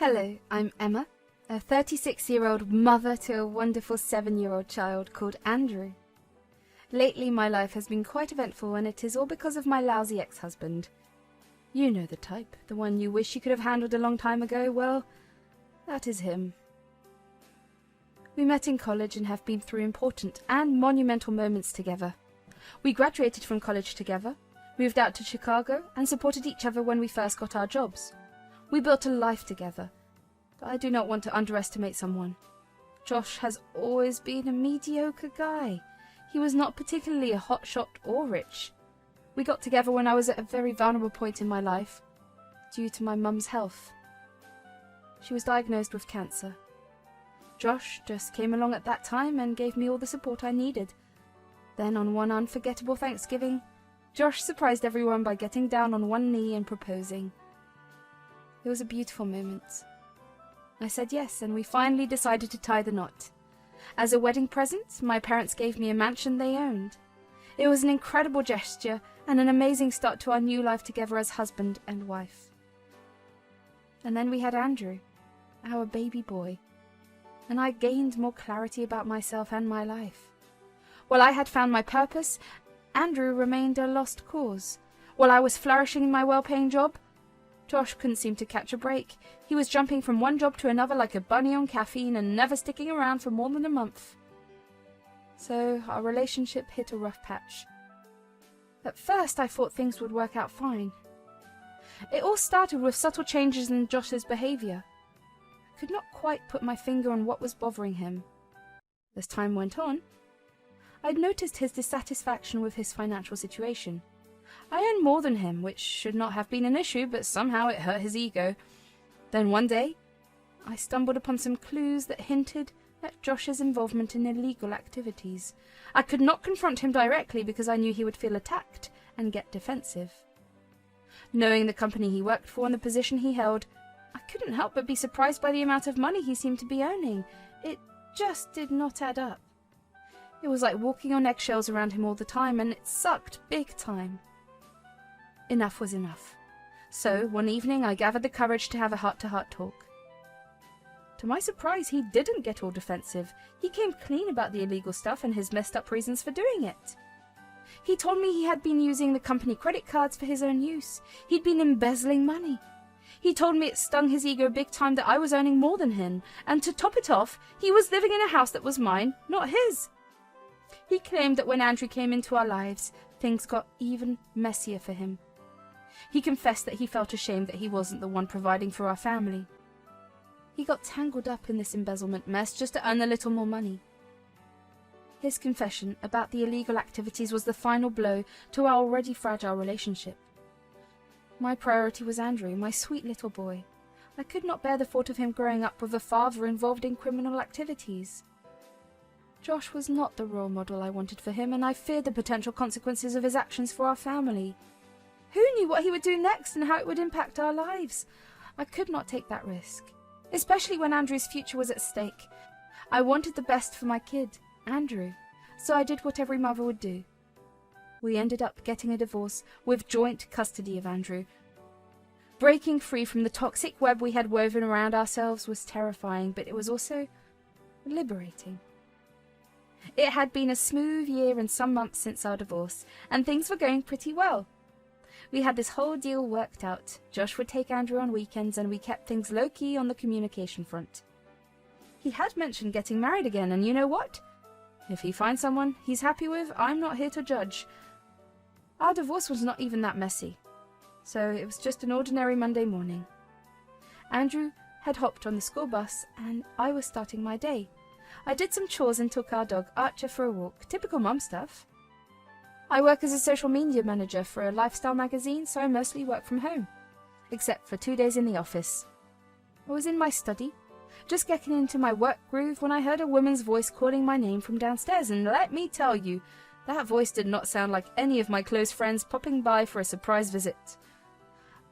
Hello, I'm Emma, a 36-year-old mother to a wonderful 7-year-old child called Andrew. Lately my life has been quite eventful, and it is all because of my lousy ex-husband. You know the type, the one you wish you could have handled a long time ago. Well, that is him. We met in college and have been through important and monumental moments together. We graduated from college together, moved out to Chicago, and supported each other when we first got our jobs. We built a life together, but I do not want to underestimate someone. Josh has always been a mediocre guy. He was not particularly a hotshot or rich. We got together when I was at a very vulnerable point in my life, due to my mum's health. She was diagnosed with cancer. Josh just came along at that time and gave me all the support I needed. Then on one unforgettable Thanksgiving, Josh surprised everyone by getting down on one knee and proposing. It was a beautiful moment. I said yes, and we finally decided to tie the knot. As a wedding present, my parents gave me a mansion they owned. It was an incredible gesture and an amazing start to our new life together as husband and wife. And then we had Andrew, our baby boy, and I gained more clarity about myself and my life. While I had found my purpose, Andrew remained a lost cause. While I was flourishing in my well-paying job, Josh couldn't seem to catch a break. He was jumping from one job to another like a bunny on caffeine and never sticking around for more than a month. So our relationship hit a rough patch. At first I thought things would work out fine. It all started with subtle changes in Josh's behaviour. I could not quite put my finger on what was bothering him. As time went on, I'd noticed his dissatisfaction with his financial situation. I earned more than him, which should not have been an issue, but somehow it hurt his ego. Then one day, I stumbled upon some clues that hinted at Josh's involvement in illegal activities. I could not confront him directly because I knew he would feel attacked and get defensive. Knowing the company he worked for and the position he held, I couldn't help but be surprised by the amount of money he seemed to be earning. It just did not add up. It was like walking on eggshells around him all the time, and it sucked big time. Enough was enough. So, one evening I gathered the courage to have a heart-to-heart talk. To my surprise, he didn't get all defensive. He came clean about the illegal stuff and his messed-up reasons for doing it. He told me he had been using the company credit cards for his own use. He'd been embezzling money. He told me it stung his ego big time that I was earning more than him, and to top it off, he was living in a house that was mine, not his. He claimed that when Andrew came into our lives, things got even messier for him. He confessed that he felt ashamed that he wasn't the one providing for our family. He got tangled up in this embezzlement mess just to earn a little more money. His confession about the illegal activities was the final blow to our already fragile relationship. My priority was Andrew, my sweet little boy. I could not bear the thought of him growing up with a father involved in criminal activities. Josh was not the role model I wanted for him, and I feared the potential consequences of his actions for our family. Who knew what he would do next and how it would impact our lives? I could not take that risk, especially when Andrew's future was at stake. I wanted the best for my kid, Andrew, so I did what every mother would do. We ended up getting a divorce with joint custody of Andrew. Breaking free from the toxic web we had woven around ourselves was terrifying, but it was also liberating. It had been a smooth year and some months since our divorce, and things were going pretty well. We had this whole deal worked out. Josh would take Andrew on weekends, and we kept things low-key on the communication front. He had mentioned getting married again, and you know what? If he finds someone he's happy with, I'm not here to judge. Our divorce was not even that messy, so it was just an ordinary Monday morning. Andrew had hopped on the school bus, and I was starting my day. I did some chores and took our dog, Archer, for a walk. Typical mum stuff. I work as a social media manager for a lifestyle magazine, so I mostly work from home, except for 2 days in the office. I was in my study, just getting into my work groove, when I heard a woman's voice calling my name from downstairs, and let me tell you, that voice did not sound like any of my close friends popping by for a surprise visit.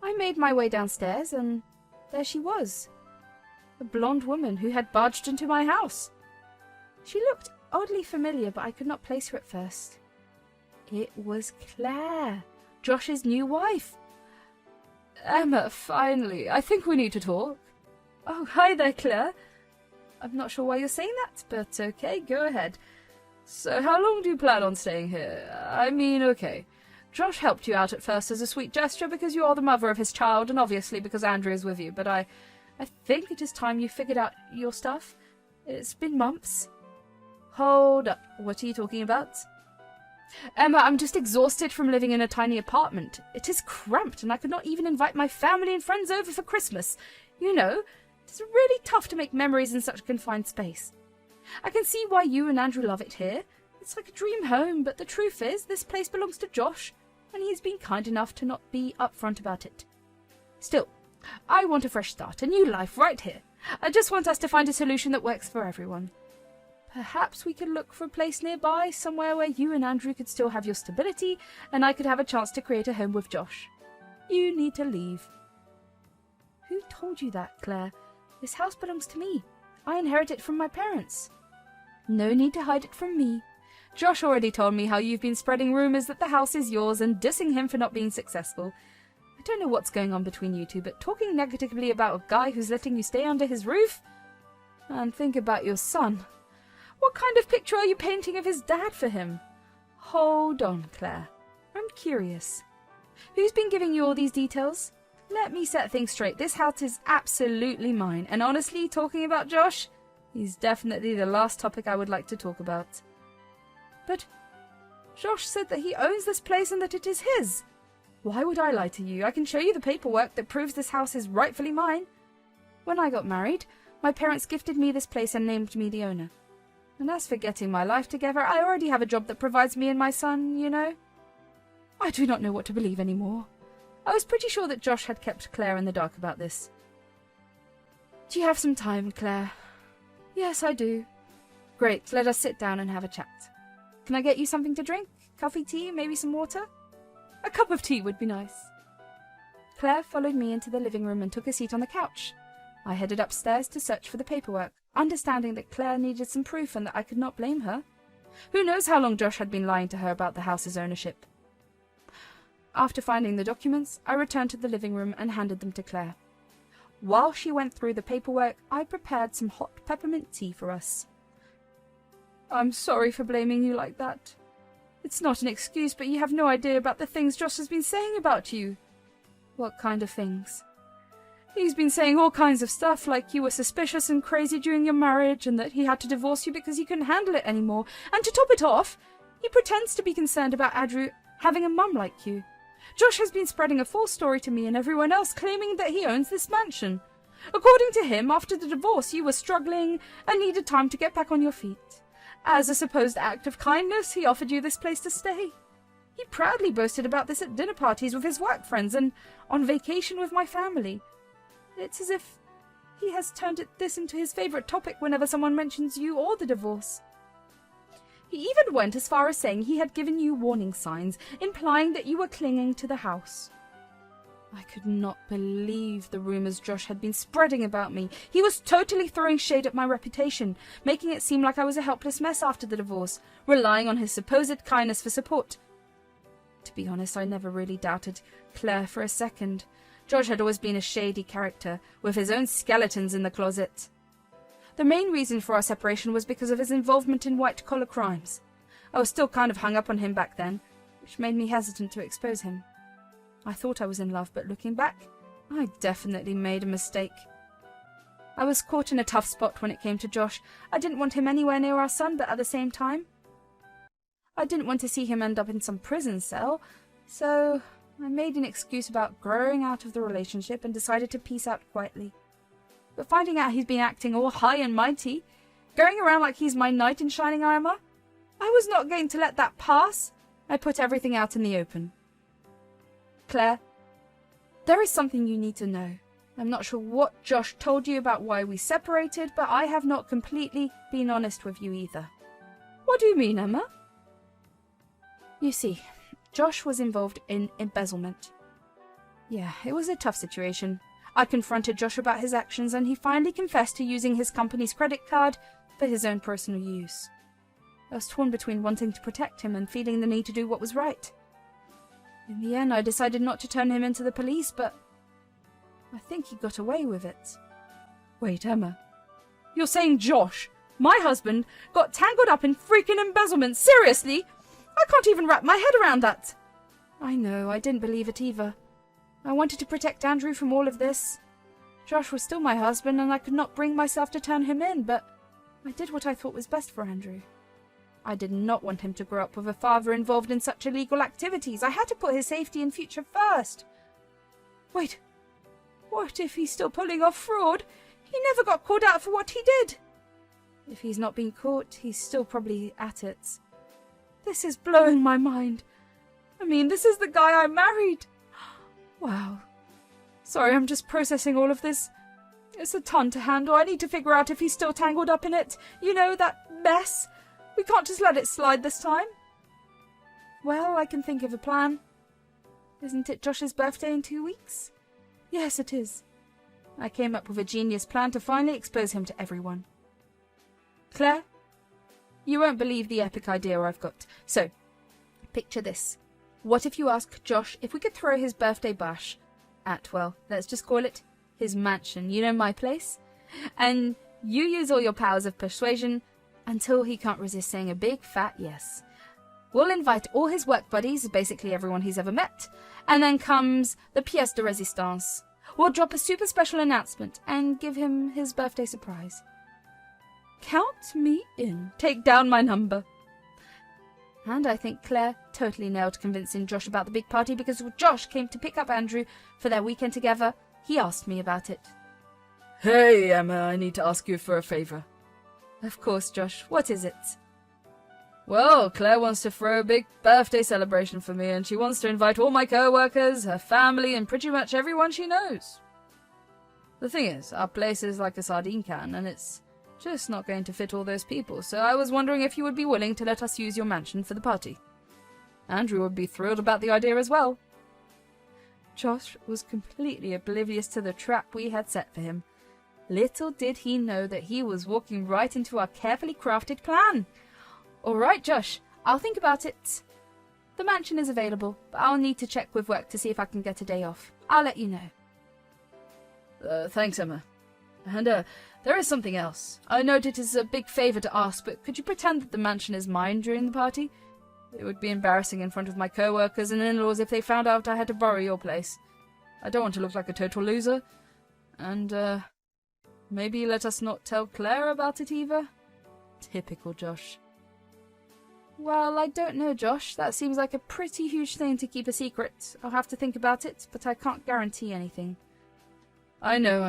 I made my way downstairs, and there she was, a blonde woman who had barged into my house. She looked oddly familiar, but I could not place her at first. It was Claire, Josh's new wife. Emma, finally. I think we need to talk. Oh, hi there, Claire. I'm not sure why you're saying that, but okay, go ahead. So how long do you plan on staying here? I mean, okay. Josh helped you out at first as a sweet gesture because you are the mother of his child, and obviously because Andrew is with you, but I think it is time you figured out your stuff. It's been months. Hold up, what are you talking about? Emma, I'm just exhausted from living in a tiny apartment. It is cramped, and I could not even invite my family and friends over for Christmas. You know, it's really tough to make memories in such a confined space. I can see why you and Andrew love it here. It's like a dream home, but the truth is, this place belongs to Josh, and he's been kind enough to not be upfront about it. Still, I want a fresh start, a new life right here. I just want us to find a solution that works for everyone. Perhaps we could look for a place nearby, somewhere where you and Andrew could still have your stability, and I could have a chance to create a home with Josh. You need to leave. Who told you that, Claire? This house belongs to me. I inherit it from my parents. No need to hide it from me. Josh already told me how you've been spreading rumours that the house is yours and dissing him for not being successful. I don't know what's going on between you two, but talking negatively about a guy who's letting you stay under his roof? And think about your son. What kind of picture are you painting of his dad for him? Hold on, Claire. I'm curious. Who's been giving you all these details? Let me set things straight. This house is absolutely mine, and honestly, talking about Josh, he's definitely the last topic I would like to talk about. But Josh said that he owns this place and that it is his. Why would I lie to you? I can show you the paperwork that proves this house is rightfully mine. When I got married, my parents gifted me this place and named me the owner. And as for getting my life together, I already have a job that provides me and my son, you know. I do not know what to believe anymore. I was pretty sure that Josh had kept Claire in the dark about this. Do you have some time, Claire? Yes, I do. Great, let us sit down and have a chat. Can I get you something to drink? Coffee, tea, maybe some water? A cup of tea would be nice. Claire followed me into the living room and took a seat on the couch. I headed upstairs to search for the paperwork, understanding that Claire needed some proof and that I could not blame her. Who knows how long Josh had been lying to her about the house's ownership. After finding the documents, I returned to the living room and handed them to Claire. While she went through the paperwork, I prepared some hot peppermint tea for us. I'm sorry for blaming you like that. It's not an excuse, but you have no idea about the things Josh has been saying about you. What kind of things? He's been saying all kinds of stuff, like you were suspicious and crazy during your marriage, and that he had to divorce you because he couldn't handle it anymore. And to top it off, he pretends to be concerned about Andrew having a mum like you. Josh has been spreading a false story to me and everyone else, claiming that he owns this mansion. According to him, after the divorce, you were struggling and needed time to get back on your feet. As a supposed act of kindness, he offered you this place to stay. He proudly boasted about this at dinner parties with his work friends and on vacation with my family. It's as if he has turned this into his favourite topic whenever someone mentions you or the divorce. He even went as far as saying he had given you warning signs, implying that you were clinging to the house. I could not believe the rumours Josh had been spreading about me. He was totally throwing shade at my reputation, making it seem like I was a helpless mess after the divorce, relying on his supposed kindness for support. To be honest, I never really doubted Claire for a second. Josh had always been a shady character, with his own skeletons in the closet. The main reason for our separation was because of his involvement in white-collar crimes. I was still kind of hung up on him back then, which made me hesitant to expose him. I thought I was in love, but looking back, I definitely made a mistake. I was caught in a tough spot when it came to Josh. I didn't want him anywhere near our son, but at the same time, I didn't want to see him end up in some prison cell, so I made an excuse about growing out of the relationship and decided to peace out quietly. But finding out he's been acting all high and mighty, going around like he's my knight in shining armour, I was not going to let that pass. I put everything out in the open. Claire, there is something you need to know. I'm not sure what Josh told you about why we separated, but I have not completely been honest with you either. What do you mean, Emma? You see, Josh was involved in embezzlement. Yeah, it was a tough situation. I confronted Josh about his actions and he finally confessed to using his company's credit card for his own personal use. I was torn between wanting to protect him and feeling the need to do what was right. In the end, I decided not to turn him into the police, but I think he got away with it. Wait, Emma. You're saying Josh, my husband, got tangled up in freaking embezzlement? Seriously? I can't even wrap my head around that. I know, I didn't believe it either. I wanted to protect Andrew from all of this. Josh was still my husband, and I could not bring myself to turn him in, but I did what I thought was best for Andrew. I did not want him to grow up with a father involved in such illegal activities. I had to put his safety and future first. Wait, what if he's still pulling off fraud? He never got called out for what he did. If he's not been caught, he's still probably at it. This is blowing my mind. I mean, this is the guy I married. Wow. Sorry, I'm just processing all of this. It's a ton to handle. I need to figure out if he's still tangled up in it. You know, that mess. We can't just let it slide this time. Well, I can think of a plan. Isn't it Josh's birthday in 2 weeks? Yes, it is. I came up with a genius plan to finally expose him to everyone. Claire, you won't believe the epic idea I've got. So, picture this. What if you ask Josh if we could throw his birthday bash at, well, let's just call it his mansion, you know, my place? And you use all your powers of persuasion until he can't resist saying a big fat yes. We'll invite all his work buddies, basically everyone he's ever met, and then comes the pièce de résistance. We'll drop a super special announcement and give him his birthday surprise. Count me in. Take down my number. And I think Claire totally nailed convincing Josh about the big party, because when Josh came to pick up Andrew for their weekend together, he asked me about it. Hey, Emma, I need to ask you for a favour. Of course, Josh. What is it? Well, Claire wants to throw a big birthday celebration for me, and she wants to invite all my co-workers, her family, and pretty much everyone she knows. The thing is, our place is like a sardine can, and it's just not going to fit all those people, so I was wondering if you would be willing to let us use your mansion for the party. Andrew would be thrilled about the idea as well. Josh was completely oblivious to the trap we had set for him. Little did he know that he was walking right into our carefully crafted plan. All right, Josh, I'll think about it. The mansion is available, but I'll need to check with work to see if I can get a day off. I'll let you know. Thanks, Emma. And, there is something else. I know it is a big favour to ask, but could you pretend that the mansion is mine during the party? It would be embarrassing in front of my co-workers and in-laws if they found out I had to borrow your place. I don't want to look like a total loser. And, maybe let us not tell Claire about it either? Typical Josh. Well, I don't know, Josh. That seems like a pretty huge thing to keep a secret. I'll have to think about it, but I can't guarantee anything. I know.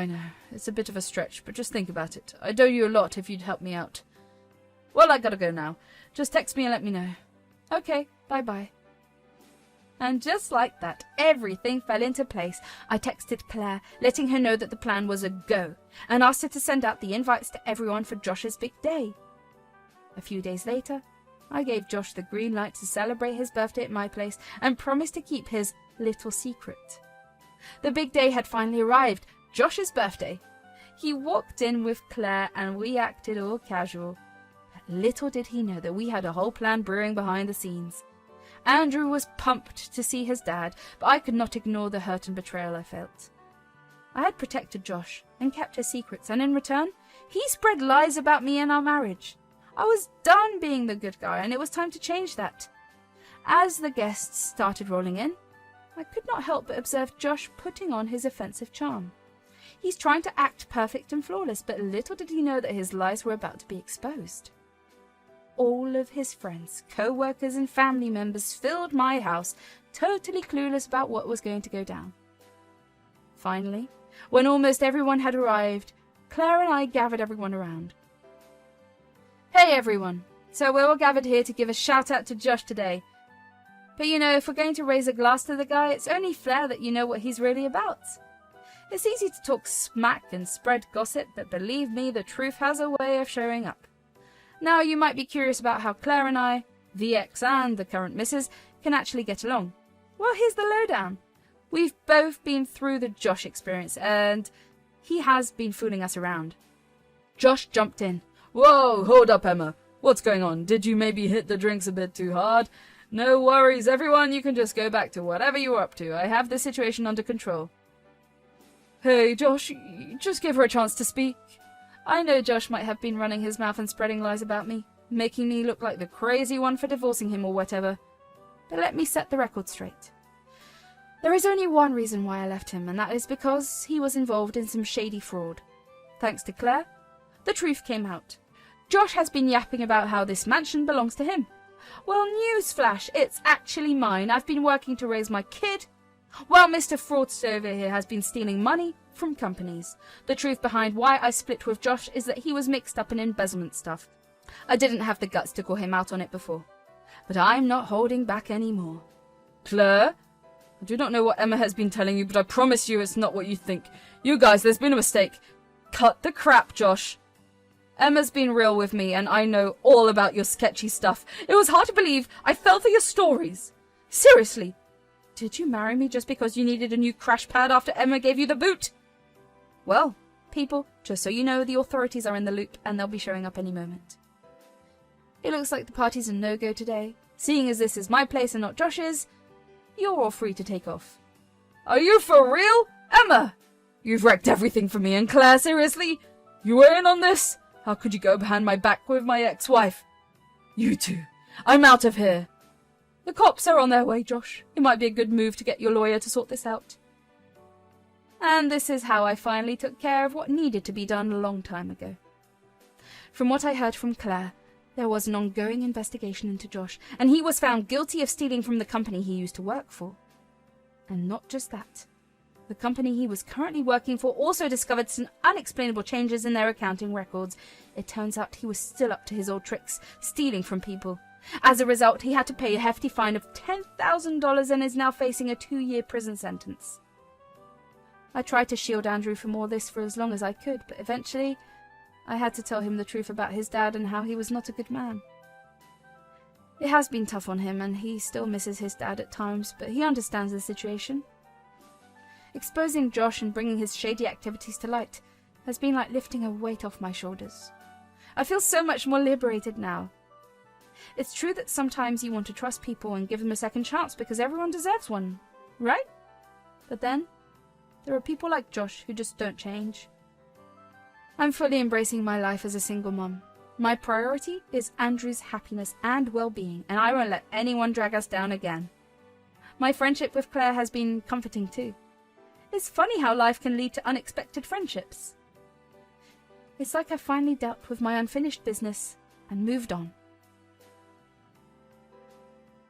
It's a bit of a stretch, but just think about it. I'd owe you a lot if you'd help me out. Well, I gotta go now. Just text me and let me know. Okay, bye-bye. And just like that, everything fell into place. I texted Claire, letting her know that the plan was a go, and asked her to send out the invites to everyone for Josh's big day. A few days later, I gave Josh the green light to celebrate his birthday at my place and promised to keep his little secret. The big day had finally arrived, Josh's birthday. He walked in with Claire and we acted all casual. But little did he know that we had a whole plan brewing behind the scenes. Andrew was pumped to see his dad, but I could not ignore the hurt and betrayal I felt. I had protected Josh and kept his secrets, and in return, he spread lies about me and our marriage. I was done being the good guy, and it was time to change that. As the guests started rolling in, I could not help but observe Josh putting on his offensive charm. He's trying to act perfect and flawless, but little did he know that his lies were about to be exposed. All of his friends, co-workers and family members filled my house, totally clueless about what was going to go down. Finally, when almost everyone had arrived, Claire and I gathered everyone around. Hey everyone, so we're all gathered here to give a shout out to Josh today. But you know, if we're going to raise a glass to the guy, it's only fair that you know what he's really about. It's easy to talk smack and spread gossip, but believe me, the truth has a way of showing up. Now, you might be curious about how Claire and I, the ex and the current missus, can actually get along. Well, here's the lowdown. We've both been through the Josh experience, and he has been fooling us around. Josh jumped in. Whoa, hold up, Emma. What's going on? Did you maybe hit the drinks a bit too hard? No worries, everyone. You can just go back to whatever you were up to. I have the situation under control. Hey, Josh, just give her a chance to speak. I know Josh might have been running his mouth and spreading lies about me, making me look like the crazy one for divorcing him or whatever. But let me set the record straight. There is only one reason why I left him, and that is because he was involved in some shady fraud. Thanks to Claire, the truth came out. Josh has been yapping about how this mansion belongs to him. Well, newsflash, it's actually mine. I've been working to raise my kid, while Mr. Fraudster over here has been stealing money from companies. The truth behind why I split with Josh is that he was mixed up in embezzlement stuff. I didn't have the guts to call him out on it before, but I'm not holding back anymore. Claire? I do not know what Emma has been telling you, but I promise you it's not what you think. You guys, there's been a mistake. Cut the crap, Josh. Emma's been real with me, and I know all about your sketchy stuff. It was hard to believe I fell for your stories. Seriously, did you marry me just because you needed a new crash pad after Emma gave you the boot? Well, people, just so you know, the authorities are in the loop, and they'll be showing up any moment. It looks like the party's a no-go today. Seeing as this is my place and not Josh's, you're all free to take off. Are you for real? Emma! You've wrecked everything for me and Claire, seriously? You were in on this? How could you go behind my back with my ex-wife? You two, I'm out of here. The cops are on their way, Josh. It might be a good move to get your lawyer to sort this out. And this is how I finally took care of what needed to be done a long time ago. From what I heard from Claire, there was an ongoing investigation into Josh, and he was found guilty of stealing from the company he used to work for. And not just that. The company he was currently working for also discovered some unexplainable changes in their accounting records. It turns out he was still up to his old tricks, stealing from people. As a result, he had to pay a hefty fine of $10,000 and is now facing a 2-year prison sentence. I tried to shield Andrew from all this for as long as I could, but eventually I had to tell him the truth about his dad and how he was not a good man. It has been tough on him, and he still misses his dad at times, but he understands the situation. Exposing Josh and bringing his shady activities to light has been like lifting a weight off my shoulders. I feel so much more liberated now. It's true that sometimes you want to trust people and give them a second chance because everyone deserves one, right? But then, there are people like Josh who just don't change. I'm fully embracing my life as a single mum. My priority is Andrew's happiness and well-being, and I won't let anyone drag us down again. My friendship with Claire has been comforting too. It's funny how life can lead to unexpected friendships. It's like I finally dealt with my unfinished business and moved on.